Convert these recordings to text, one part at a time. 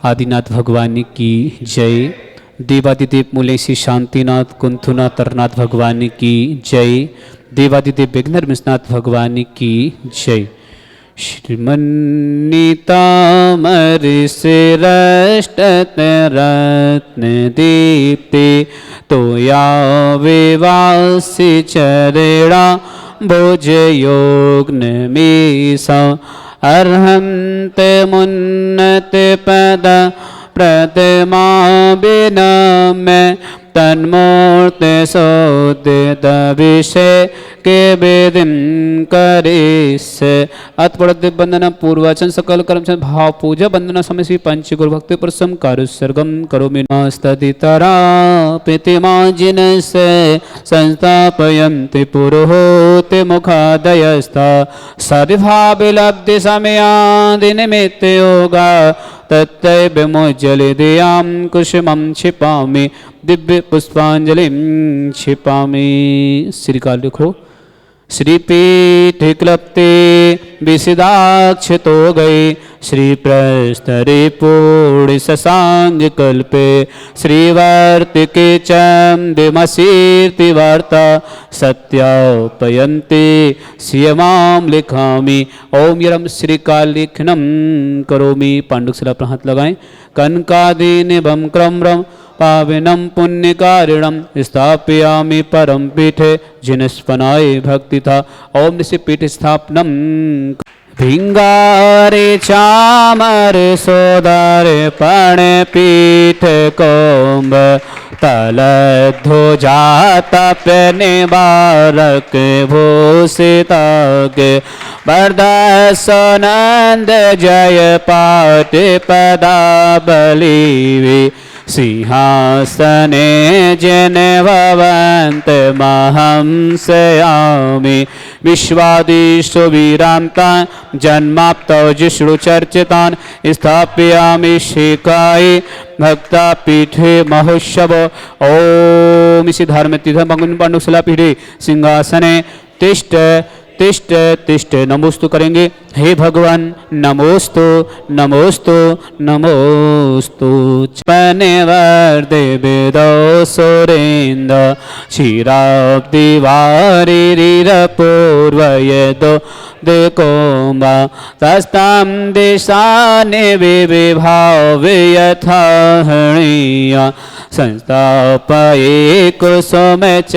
आदिनाथ भगवान की जय। देवादिदेव मूले श्री शांतिनाथ कुंथुनाथ तरनाथ भगवान की जय। देवादिदेव विघ्नर्मनाथ भगवान की जय। श्रीमन्नीतामर श्रेष्ठत रत्न दीप्ति तोया विवासी चरणा भोज योग मीसा अर्हंत मुन्नत पद प्रतिमा बिनम्य तन्मूर्त सोदित विषय के वेदिम करिस। अतपड़त वंदना पूर्वाचन सकल कर्म भाव पूजा वंदना समय श्री पंच गुरु भक्ति प्रसम कार्य सर्गम करो मिनास्तरा प्रीतिमा जिन से संस्थापयन्ति पुरोहोति मुखादयस्था सद्भाविलब्धि समयादि निमित्त योगा तत्तै विमोज्जले दियां कुसुमं क्षिपामि दिव्य पुष्पांजलि क्षिपामि। श्रीकाल लिखो। श्रीपीठ क्लप्ते विसिदाक्षतो गए श्री प्रस्तरे पूर्ण शशांग कल्पे श्रीवर्तिके चंदिमसीर्ति वार्ता सत्यापयन्ते सियमां लिखामि। ओम यरम श्रीकाल लिखनम करोमि। पांडुशिला पर हाथ लगाएं। कनकादीनिभं क्रम्रम पावनम पुण्यकारिणम स्थापयामि परम पीठे जिनस्पनाय भक्ति था। ओम निश्चय पीठ स्थापनम। भिंगारे चामर सोदारे पण पीठ कोम्ब तलध्वजा तपने बारक भूषिताग वरदसनंद जय पाठ पदाबली सिंहासने जन भवन्त महंसयामि। विश्वादिषु वीरान्तान् जन्माप्तौ जिष्णुचर्चितान् स्थापयामि शिखायै भक्तापीठे महोत्सव। ओम इसी धार्मिक तीर्थ पांडुशिला पीठे सिंहासने तिष्ठ तिष्ठ तिष्ठ नमोस्तु करेंगे। हे भगवान नमोस्तु नमोस्तु नमोस्तु। पनेवर्दे वेदो सुरेन्द्र क्षीराब्दि वारिपूर्वयदो देकोम्बा तस्तां देशाने विभाव यथा हणीया संस्थापये कुसुम च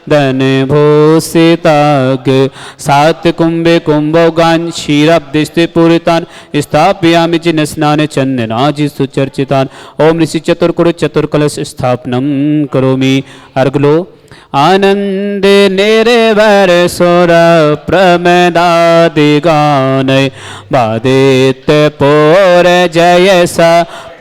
धन भूषिताग सात कुंभे कुंभोगान क्षीराब्दिस्ते पूरितान स्थापयामि जिन स्नान चंदनाजि सुचर्चितान। ओम ऋषि चतुर्कुरु चतुर्कलश स्थापनम करोमि। अर्गलो आनंद निर्भर सुर प्रमदादि गानय बादित पोर जय सा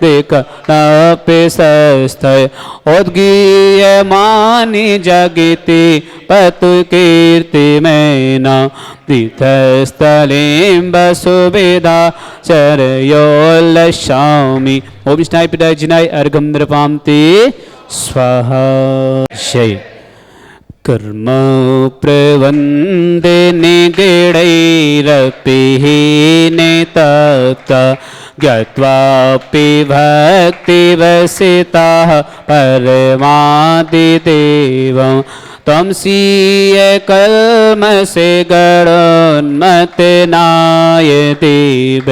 दिक्नपिशस्थय उद्गीयमानि जगति पतु कीर्ति मैना तीर्थस्थलीं वसुविधा चरयोल्लसामि। ओम विष्णाय पिताय जिनाय अर्घं नृपान्ति स्वाहा। जय। कर्म प्रवन्दे निगडैरपिहीने तप्ता ज्ञात्वापि भक्तिवसिताः परमादिदेवं त्वं स्वीय कल्मषे गणोन्मत्तनाय देव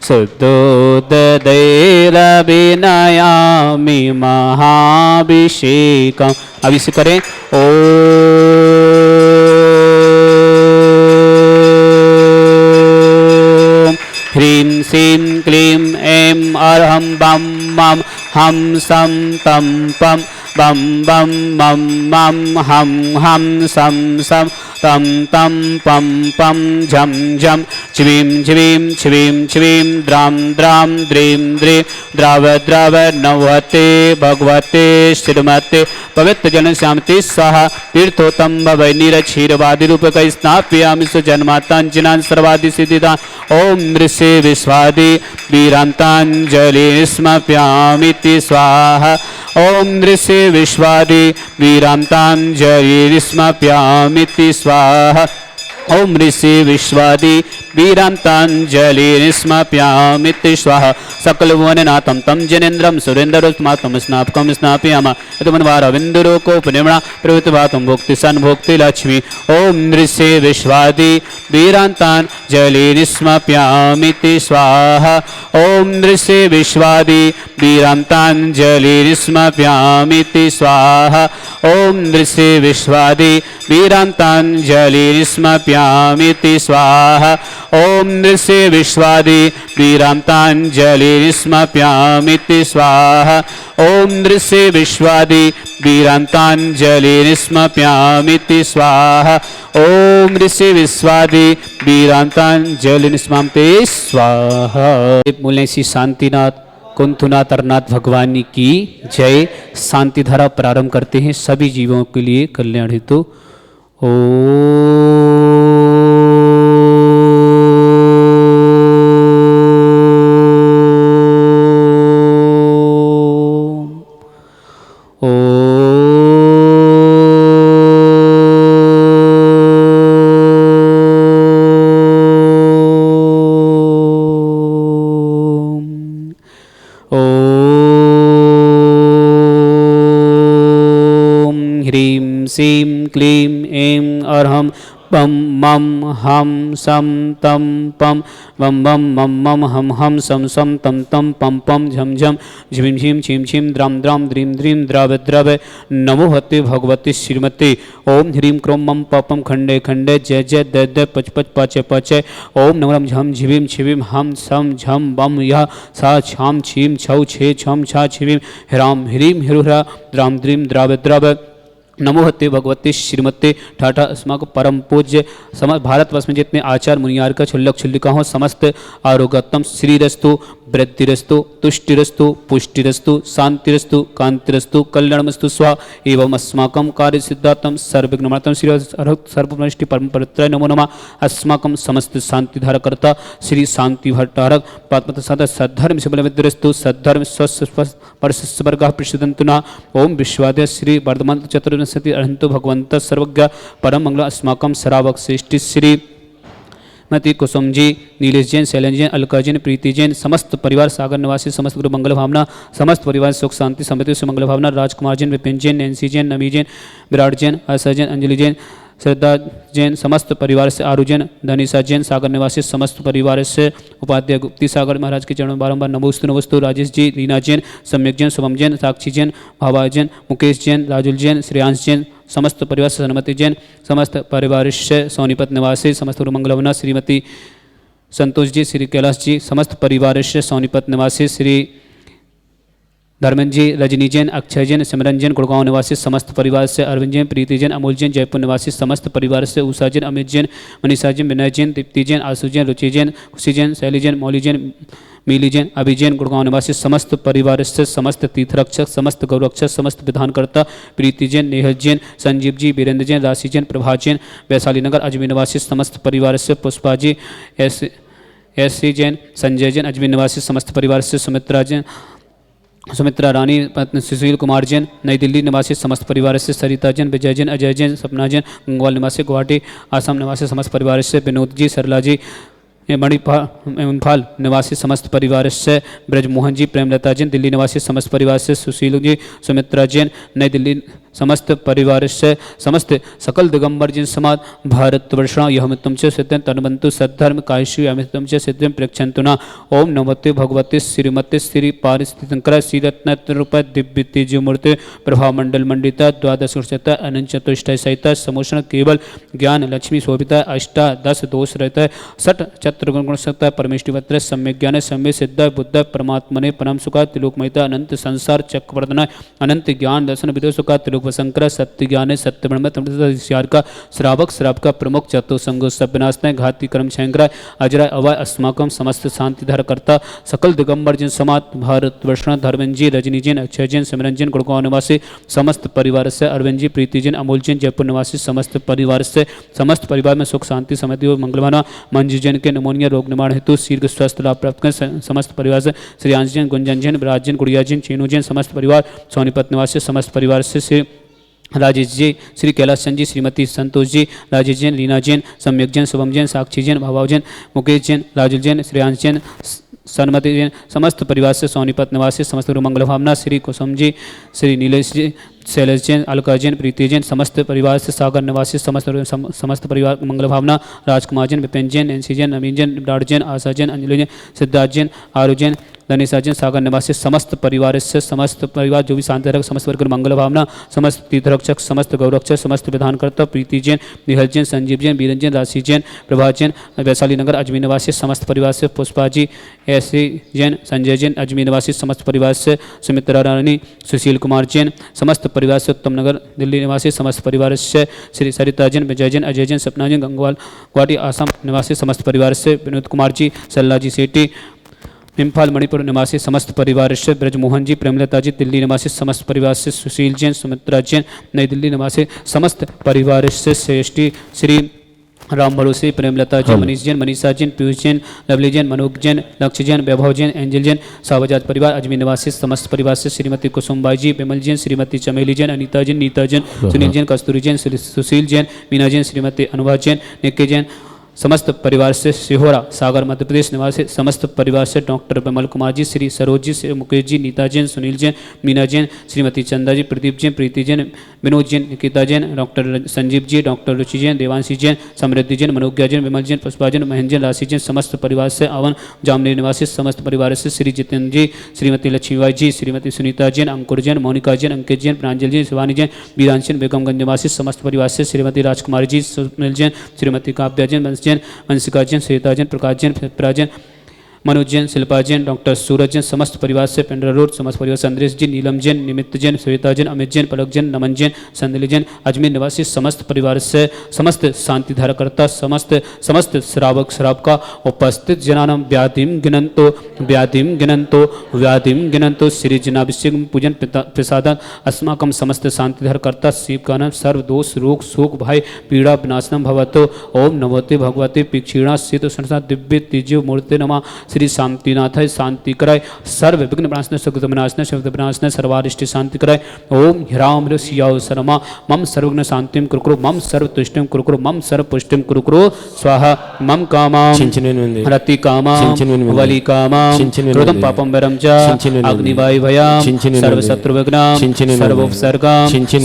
शुद्धोददैरभिनयामि महाभिषेकम्। अभिषेक करें। ओम ह्रीं श्रीं क्लीं ऐं अर्हं बं मं हं सं तं पं बं बं मं मं हं हं सं सं तं तं पं पं झं झं च्वीं च्वीं च्वीं च्वीं द्रां द्रां द्रीं द्रीं द्राव द्राव नवते भगवते श्रीमते पवित्र जन श्यामति स्वाहा। तीर्थोत्तम भवै नीरक्षीरवादि रूपक स्नापयामि सुजन्मातांजनान् सर्वादि सिद्धिदान्। ओम नृषे विश्वादि वीरांतांजलि स्मप्यामिति स्वाहा। ओम नृषे विश्वादि वीरांतांजलि स्मप्यामिति स्वाहा। ओम ऋषि विश्वादि वीरांतांजलिर्स्माप्यामिति स्वाहा सकलभुवननाथं तं जनेन्द्रं सुरेन्द्रस्मातं स्नापकं स्नापयामः यतमन्वारविन्दुरोकोपनिम्ना प्रवृत्तिवातं भोक्तिसन् भोक्तिलक्ष्मी ओम ऋषि विश्वादि वीरांतांजलिर्स्माप्यामिति स्वाहा ओम ऋषि विश्वादि वीरांतांजलिर्स्माप्यामिति स्वाहा ओम ऋषि विश्वादि वीरांतांजलिर्स्माप्यामिति स्वाहा ओम ऋषि विश्वादि वीरांतांजलिर्स्माप्यामिति स्वाहा ओम ऋषि विश्वादि वीरांतांजलिर्स्माप्यामिति स्वाहा ओम ऋषि विश्वादि वीरांतांजलिर्स्माप्यामिति स्वाहा। बोले श्री शांतिनाथ कुंथुनाथ अरनाथ भगवान की जय। शांति धारा प्रारंभ करते हैं सभी जीवों के लिए कल्याण हेतु। सीं क्लीं ऐं अर्हं बम मम हम सम तम पम बम बम मम मम हम हम सम सम तम तम पम पम झम झम झिम झिम छिम छिम द्राम द्राम द्रीम द्रीम द्रव द्रव नमो हते भगवती श्रीमती ओम ह्रीं क्रोम मम पपम खंडे खंडे जय जय दय दय पच पच पाचे पाचे ओम नमरम झम झिविम छिविम हम सम झम बम यह सा छाम छीम छौ छे छम छा छिविम ह्राम ह्रीं हिरुहरा द्राम द्रीम द्रव द्रव नमो हते भगवती श्रीमती ठाठा अस्माक परम पूज्य समस्त भारतवर्ष में जितने आचार मुनियार का छुल्लक छुल्लिका हो समस्त आरोग्यतम श्रीरस्तु वृद्धिरस्तु तुष्टिरस्तु पुष्टिरस्तु शांतिरस्तु कांतिरस्तु कल्याणमस्तु स्वा एवं अस्माकं कार्य सिद्धार्थम सर्वविघ्नमर्तम श्री सर्वमष्टि परम पवित्राय नमो नमः। अस्माकं समस्त शांति धारकर्ता श्री शांति भट्टारक पात्मत सदा सद्धर्म से बलविद्रस्तु सद्धर्म स्वस्थ परस्वर्गः प्रसिद्धंतुना ओम विश्वाद्य श्री वर्धमान चतुर्विंशति अरहंतो भगवंत सर्वज्ञ परम मंगल अस्माकं सरावक श्रेष्ठी श्री मति कुसुम जी नीलेश जैन शैलन जैन अलका जैन प्रीति जैन समस्त परिवार सागर निवासी समस्त गुरु मंगल भावना समस्त परिवार सुख शांति समृद्धि से मंगल भावना राजकुमार जैन विपिन जैन नैन्सी जैन नमी जैन विराट जैन आशा जैन अंजलि जैन श्रद्धा जैन समस्त परिवार से आरु जैन धनीसा जैन सागर निवासी समस्त परिवार से उपाध्याय गुप्ती सागर महाराज के चरणों बारंबार नमोस्तु राजेश जी रीना जैन सम्यक जैन शुभम जैन साक्षी जैन भावा जैन मुकेश जैन राजुल जैन श्रेयांश जैन समस्त परिवार से सनमति जैन समस्त परिवार से सोनीपत निवासी समस्त मंगलवना श्रीमती संतोष जी श्री कैलाश जी समस्त परिवार से सोनीपत निवासी श्री धर्मेंद्र जी रजनी जैन अक्षय जैन सिमरन जैन गुड़गांव निवासी समस्त परिवार से अरविंद जैन प्रीति जैन अमूल जैन जयपुर निवासी समस्त परिवार से उषा जैन अमित जैन मनीषा जैन विनय जैन दीप्ति जैन आशु जैन रुचि जैन खुशी जैन शैली जैन मौली जैन मिली जैन अभि जैन गुड़गांव निवासी समस्त परिवार से समस्त तीर्थरक्षक समस्त गौरक्षक समस्त विधानकर्ता प्रीति जैन नेहल जैन संजीव जी वीरेंद्र जैन राशि जैन प्रभा जैन वैशाली नगर अजमेर निवासी समस्त परिवार से पुष्पा जी एस जैन संजय जैन अजमेर निवासी समस्त परिवार से सुमित्रा रानी पत्नी सुशील कुमार जैन नई दिल्ली निवासी समस्त परिवार से सरिता जैन विजय जैन अजय जैन सपना जैन गंगवाल निवासी गुवाहाटी आसाम निवासी समस्त परिवार से विनोद जी सरला जी मणिपाल निवासी समस्त परिवार से ब्रजमोहन जी प्रेमलता जैन दिल्ली निवासी समस्त परिवार से सुशील जी सुमित्रा जैन नई दिल्ली समस्त परिवार से समस्त सकल दिगंबर जिन समाज भारतवर्षण यहमितम च सिद्धं तन्वन्तु सद्धर्म कायशु यमितम च सिद्धं प्रक्षन्तुना ओम नमस्ते भगवते श्रीमते श्री पारिस्थितिशंकर श्री रत्नरूप दिव्य तेजमूर्ति प्रभा मंडल मंडिता द्वादश अनंत चतुष्टय सहित समोषण केवल ज्ञान लक्ष्मी शोभिता अष्टादश दोष रहता है सठ चतुर्गुण गुण सकता परमेष्टिवत्र सम्यक ज्ञान सम्य सिद्ध बुद्ध परमात्मने परम सुखा त्रिलोकमयता अनंत संसार चक्रवर्धन अनंत ज्ञान दर्शन विदो सुखा त्रिलोक शंकर सत्य ज्ञान सत्य ब्रह्म तमसार का श्रावक श्राव का प्रमुख चतुसंग सब विनाशनाय घाती कर्म शंकराय अजराय अवाय अस्माकम समस्त शांतिधार करता सकल दिगंबर जिन समाज भारत वर्षण धर्मेंद्र जी रजनी जैन अक्षय जैन सिमरन जैन गुड़गांव निवासी समस्त परिवार से अरविंद जी प्रीति जैन अमूल जैन जयपुर निवासी समस्त परिवार से समस्त परिवार में सुख शांति समृद्धि और मंगलवाना मंजू जैन के निमोनिया रोग निवारण हेतु शीघ्र स्वस्थ लाभ प्राप्त करें समस्त परिवार से श्रेयांश जैन गुंजन जैन विराज जैन गुड़िया जैन चीनू जैन समस्त परिवार सोनीपत निवासी समस्त परिवार से राजेश जी, श्री कैलाश चंद जी, श्रीमती संतोष जी, राजेश जैन, लीना जैन, सम्यक जैन, शुभम जैन, साक्षी जैन, भाभाव जैन, मुकेश जैन, राजुल जैन, श्रेयांश जैन, सन्मति जैन, समस्त परिवार से सोनीपत निवासी समस्त गुरु मंगल भावना, श्री कुसुम जी, श्री नीलेश जी, शैलेश जैन, अलका जैन, प्रीति जैन, समस्त परिवार से सागर निवासी समस्त परिवार मंगल भावना, राजकुमार जैन, विपिन जैन, एनसी जैन, नवीन जैन, विराट जैन, आशा जैन, अंजलि जैन, सिद्धार्थ जैन, आरु जैन, धनेशा जैन, सागर निवासी समस्त परिवार से समस्त परिवार जो भी शांति रख समस्त वर्ग मंगल भावना, समस्त तीर्थरक्षक, समस्त गौरक्षक, समस्त विधानकर्ता, प्रीति जैन, निहल जैन, संजीव जैन, बीरन जैन, राशि जैन, प्रभात जैन, वैशाली नगर अजमेर निवासी समस्त परिवार से पुष्पा जी, ऐसे जैन, संजय जैन, अजमेर निवासी समस्त परिवार से सुमित्रा रानी, सुशील कुमार जैन, समस्त परिवार से उत्तम नगर दिल्ली निवासी समस्त परिवार से श्री सरिता जैन, विजय जैन, अजय जैन, सपना जैन, गंगवाल गुवाहाटी आसाम निवासी समस्त परिवार से विनोद कुमार जी, सल्ला जी सेठी, इम्फाल मणिपुर निवासी समस्त परिवार से ब्रजमोहन जी, प्रेमलता जी, दिल्ली निवासी समस्त परिवार से सुशील जैन, सुमित्रा जैन, नई दिल्ली निवासी समस्त परिवार से श्रेष्ठी श्री राम भरोसे, प्रेमलता जैन, मनीष जैन, मनीषा जैन, पीयूष जैन, लवली जैन, मनोज जैन, लक्ष्य जैन, वैभव जैन, एंजल जैन, सावजात परिवार अजमेर निवासी समस्त परिवार से श्रीमती कुसुमबाई जी, विमल जैन, श्रीमती चमेली जैन, अनीता जैन, नीता जैन, सुनील जैन, कस्तूरी जैन, सुशील जैन, मीना जैन, श्रीमती अनुभा जैन, निक्की जैन, समस्त परिवार से सिहोरा सागर मध्य प्रदेश निवासी समस्त परिवार से डॉक्टर विमल कुमार जी, श्री सरोज जी, श्री मुकेश जी, नीता जैन, सुनील जैन, मीना जैन, श्रीमती चंदा जी, प्रदीप जैन, प्रीति जैन, विनोद जैन, निकिता जैन, डॉक्टर संजीव जी, डॉक्टर रुचि जैन, देवांशी जैन, समृद्धि जैन, मनोज्ञा जैन, विमल जैन, पुष्पा जैन, महेंद्र जैन, राशि जैन, समस्त परिवार से अवन जामनेर निवासी समस्त परिवार से श्री जितेंद्र जी, श्रीमती लक्ष्मीबाई जी, श्रीमती सुनीता जैन, अंकुर जैन, मोनिका जैन, अंकित जैन, प्रांजल जैन, शिवानी जैन, बीरांश जैन, बेगमगंज निवासी समस्त परिवार से श्रीमती राजकुमारी जी, सुनील जैन, श्रीमती काव्या जैन, वंश जैन, वंशिका जैन, श्वेता जैन, प्रकाश जैन, फिप्रा जैन, मनोज जैन, शिल्पा जैन, डॉक्टर सूरज जैन, समस्त परिवार से पेंड्रा रोड समस्त परिवार से अंद्रेश जी, नीलम जैन, निमित्त जैन, श्वेता जैन, अमित जैन, पलक जैन, नमन जैन, संदली जैन, अजमेर निवासी समस्त परिवार से समस्त शांति धारकर्ता समस्त श्रावक श्राव का उपस्थित जनानम व्याधिम गिनंतो श्री जनाभिषेक पूजन प्रसादन अस्माकम समस्त शांति धारकर्ता शिव का नाम सर्व दोष रोग शोक भय पीड़ा विनाशनम भवतो ओम नमोते भगवते पीक्षीणा शीत संसा दिव्य तेजो मूर्ति नमः श्री शांतिनाथ शांति कराय सर्व विघ्न विनाशन सुख विनाशन शब्द विनाशन सर्वारिष्ट शांति कराय ओम ह्राम ऋषियाव शर्मा मम सर्वज्ञ शांतिम कुरुकुरु मम सर्व तुष्टिम कुरुकुरु मम सर्व पुष्टिम कुरुकुरु स्वाहा मम कामां रति कामां वली कामां क्रोधं पापं वरं च अग्निवायु भयां सर्व शत्रु विघ्नां सर्व उपसर्गां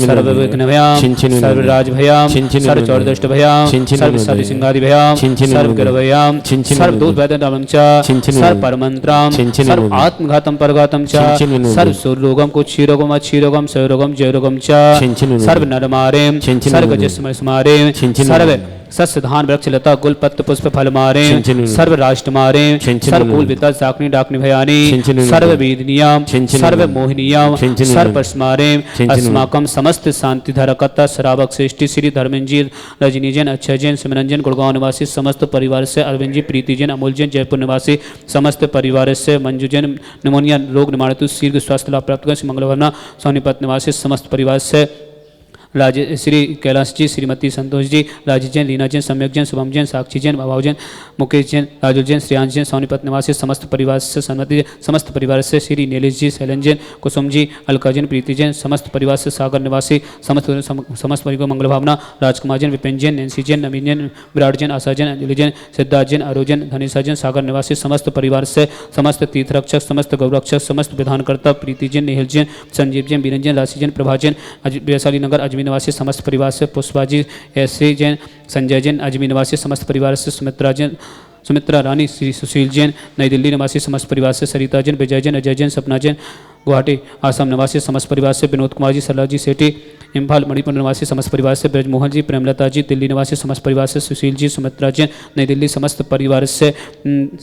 सर्व विघ्न भयां सर्व राज भयां सर्व चौरदष्ट भयां सर्व साधि सिंहादि भयां सर्व गर भयां सर्व दोष वेदनां च सर्व परमंत्राम सर्व आत्मघातम परघातम च सर्व सुरोगम को क्षीरोगम अच्छीरोगम सौरोगम जयरोगम च सर्व नरमारेम सर्व गजस्मय स्मारेम सर्व सस्य धान वृक्ष लता गुल पत्र पुष्प फल मारे सर्व राष्ट्र मारे सर्व कुल विता साकनी डाकनी भयानी सर्व वेदनियाम सर्व मोहिनियाम सर्व पस्मारे अस्माकम समस्त शांति धारकता श्रावक श्रेष्ठी श्री धर्मेंद्र जी, रजनी जैन, अक्षय जैन, सिमरन जैन, गुड़गांव निवासी समस्त परिवार से अरविंद जी, प्रीति जैन, अमूल जैन, जयपुर निवासी समस्त परिवार से मंजू जैन, निमोनिया रोग निवारण शीघ्र स्वास्थ्य लाभ प्राप्त कर मंगल भरना सोनीपत निवासी समस्त परिवार से श्री कैलाश जी, श्रीमती संतोष जी, राजेश जैन, लीना जैन, सम्यक जैन, शुभम जैन, साक्षी जैन, भाभाव जैन, मुकेश जैन, राजुल जैन, श्रेयांश जैन, सोनीपत निवासी समस्त परिवार से सन्मति समस्त परिवार से श्री नीलेश जी, शैलन जैन, कुसुम जी, अलका जैन, प्रीति जैन, समस्त परिवार से सागर निवासी समस्त परिवार मंगल भावना, राजकुमार जैन, विपिन जैन, नैन्सी जैन, नवीन जैन, विराट जैन, आशा जैन, अंजलि जैन, सिद्धार्थ जैन, आरु जैन, धनेशा जैन, सागर निवासी समस्त परिवार से समस्त तीर्थरक्षक, समस्त गौरक्षक, समस्त विधानकर्ता, प्रीति जैन, निहिल जैन, संजीव जैन, बीरन जैन, राशि जैन, प्रभा जैन, वैशाली नगर अजमेर निवासी समस्त परिवार से पुष्पा जी, ऐसे जैन, संजय जैन, अजमेर निवासी समस्त परिवार से सुमित्रा रानी, श्री सुशील जैन, नई दिल्ली निवासी समस्त परिवार से सरिता जैन, विजय जैन, अजय जैन, सपना जैन, गुवाहाटी आसाम निवासी समस्त परिवार से विनोद कुमार जी, सल्ला जी सेठी, इम्फाल मणिपुर निवासी समस्त परिवार से ब्रजमोहन जी, प्रेमलता जी, दिल्ली निवासी समस्त परिवार से सुशील जी, सुमित्रा जैन, नई दिल्ली समस्त परिवार से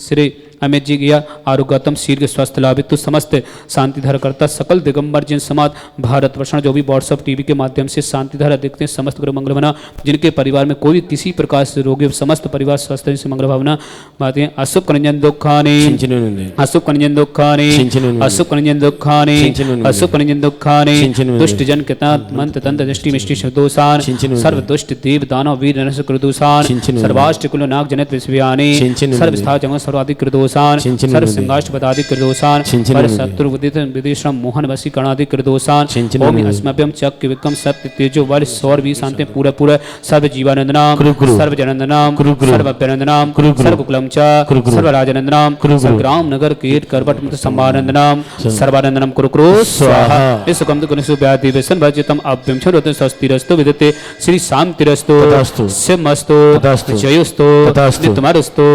श्री अमित जी गया आरोग्यतम शीघ्र स्वास्थ्य लाभित समस्त शांति धारकर्ता सकल दिगंबर जिन समाज भारतवर्षण जो भी व्हाट्सअप टीवी के माध्यम से शांति धारा देखते हैं समस्त गुरु मंगल भावना जिनके परिवार में कोई किसी प्रकार से रोगी समस्त परिवार स्वास्थ्य से मंगल भावना बातें अशुभ कनिजन दुखाने अशुभ कनिजन दुखाने अशुभ कनिजन दुखाने अशुभ कनिजन दुखाने दुष्ट जन कितना मंत्र तंत्र दृष्टि मिष्टि शब्दोसान सर्व दुष्ट देव दानव वीर नरस कृदुसान सर्वाष्ट कुल नाग जनित विश्वयाने सर्व स्थान जगत सर्वाधिक कृदोसान दोषान् सर्व सिंहाष्टपदादि कृतदोषान् पर शत्रु विदितं मोहन वशी गणादि कृतदोषान् ओम अस्मभ्यं चक्र विक्रम सत्य तेजो वाले सौर भी शांति पूरा पूरा सर्व जीवानंदनाम सर्व जनंदनाम सर्व अभ्यनंदनाम सर्व कुलम च सर्व राजनंदनाम सर्व ग्राम नगर कीट करवट मुक्त सम्मानंदनाम सर्वानंदनाम कुरु कुरु स्वाहा इस सुकम कुनिसु व्याधि व्यसन भजितम अभ्यं छरोते स्वस्तिरस्तु विदते श्री शांतिरस्तु सिमस्तु जयोस्तु नित्यमस्तु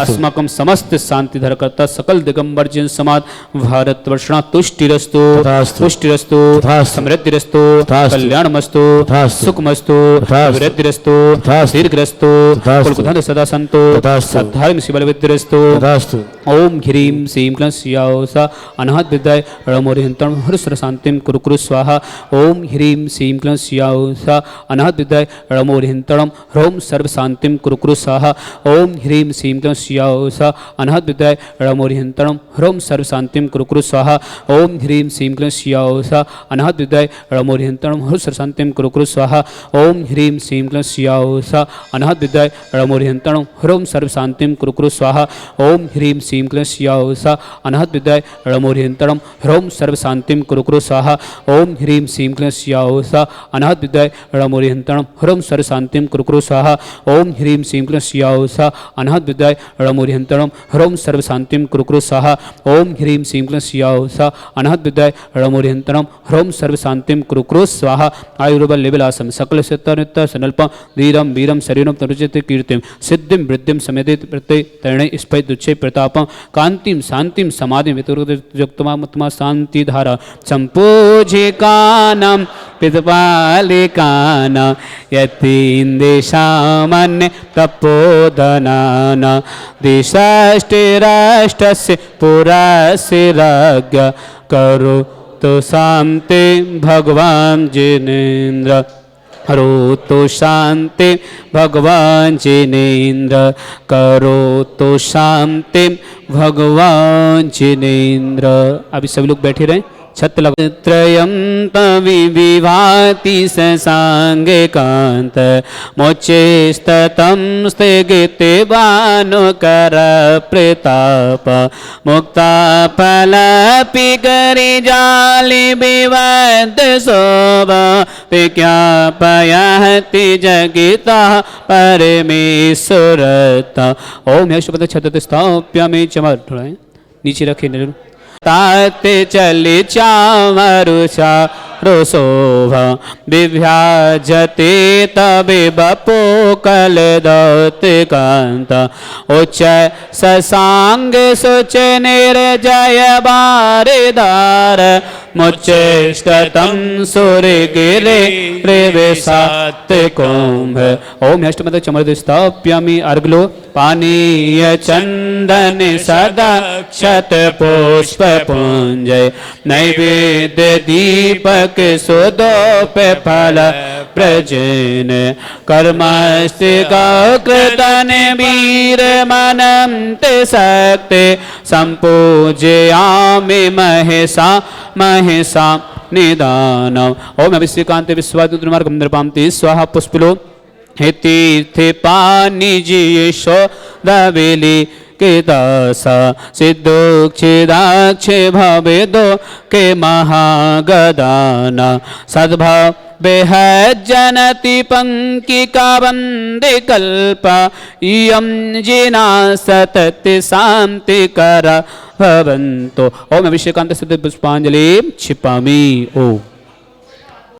अस्माकं समस्त शांति धरकर्ता सकल दिगंबर जिन समाज भारत वर्षणा तुष्टिरस्तु पुष्टिरस्तु समृद्धिरस्तु कल्याणमस्तु सुखमस्तु वृद्धिरस्तु दीर्घरस्तु कुलकुधन सदा संतो सद्धार्म शिवलविद्धिरस्तु ओम ह्रीं श्रीं क्लीं स्याओसा अनाहत विद्याय रमोरिहंतं हृस्र शांतिं कुरु कुरु स्वाहा ओम ह्रीं श्रीं क्लीं स्याओसा अनाहत विद्याय रमोरिहंतं ह्रौं सर्व शांतिं कुरु कुरु स्वाहा ओम ह्रीं श्रीं क्लीं स्याओसा अनाहत विद्याय रमोरिहंतं ह्रौं सर्व शांतिं कुरु कुरु स्वाहा ओम ह्रीं श्रीं क्लीं स्याओसा अनाहत विद्याय रमोरिहंतं हृस्र शांतिं कुरु कुरु स्वाहा ओम ह्रीं श्रीं क्लीं स्याओसा अनाहत विद्याय रमोरिहंतं ह्रौं सर्व शांतिं कुरु कुरु स्वाहा ओम ह्रीं श्रीं क्लीं स्याओसा अनाहत विद्याय रमोरिहंतं ह्रौं सर्व शांतिं कुरु कुरु स्वाहा ओम ह्रीं श्रीं क्लीं स्याओसा अनाहत विद्याय रमोरिहंतं ह्रौं सर्व शांतिं कुरु कुरु स्वाहा ओम ह्रीं श्रीं क्लीं स्याओसा अनाहत विद्याय रमोरिहंतं ह्रौं सर्व शांतिं कुरु कुरु स्वाहा ओम ह्रीं श्रीं क्लीं स्याओसा अनाहत विद्याय रमोरिहंतं ह्रौं सर्व शांतिं कुरु कुरु स्वाहा आयुर्बल लेवलासम सकल सत्तनित्य सनल्पं धीरं वीरं शरीरं तनुजते कीर्तिं सिद्धिं वृद्धिं समेदित प्रत्यय तरणे स्पै दुच्छे प्रतापं कांतिं शांतिं समाधिं वितुर्युक्तमात्मा शांति धारा संपूजे कानं पितपालिकानां यतीन्द्रेशामन्य तपोधनाना दिशाष्टिराष्टस्य पुरास्य राज्ञ करो तो शांति भगवान जिनेन्द्र करो तो शांति भगवान जिनेन्द्र करो तो शांति भगवान जिनेन्द्र। अभी सभी लोग बैठे रहे छत लग त्रयं तविविभाति ससांगे कांत मोचेस्ततं स्थिगिते भानुकर प्रताप मुक्ता फलपि करि जालि विवद शोभा विज्ञापयति जगिता परमेश्वरता। ओम यशोपद छत स्थाप्यामि चमर नीचे रखे ताते चले चामरुषा रोशोभा विभ्याजते तबे बपो कल दौते कांता उच्च ससांग सुच निर्जय बारिदार मुच्चेष्टतं सूर्य गिरे प्रवेशात कुंभ। ओम अष्टमद चमरद स्थाप्यामि अर्गलो पानीय चंदन सदा क्षत पुष्प पुंजय नैवेद्य दीपक सुदोप फल प्रजन कर्मस्तिका कृतन वीर मनंत शक्ति संपूजयामि महेशा महेशा निदान। ओम अभिषेकांत विश्वाद्युतमार्गं नृपांति स्वाहा पुष्पिलो हे तीर्थे पानिजीयेशो दवेली के दासा सिद्धोक्षिदाक्षे भवेदो के महागदाना सद्भाव बेहद जनति पंकिका वंदे कल्पा इयं जिना सतत शांति करा भवन्तो। ओम अभिषेकांत सिद्ध पुष्पांजलि क्षिपामि। ओम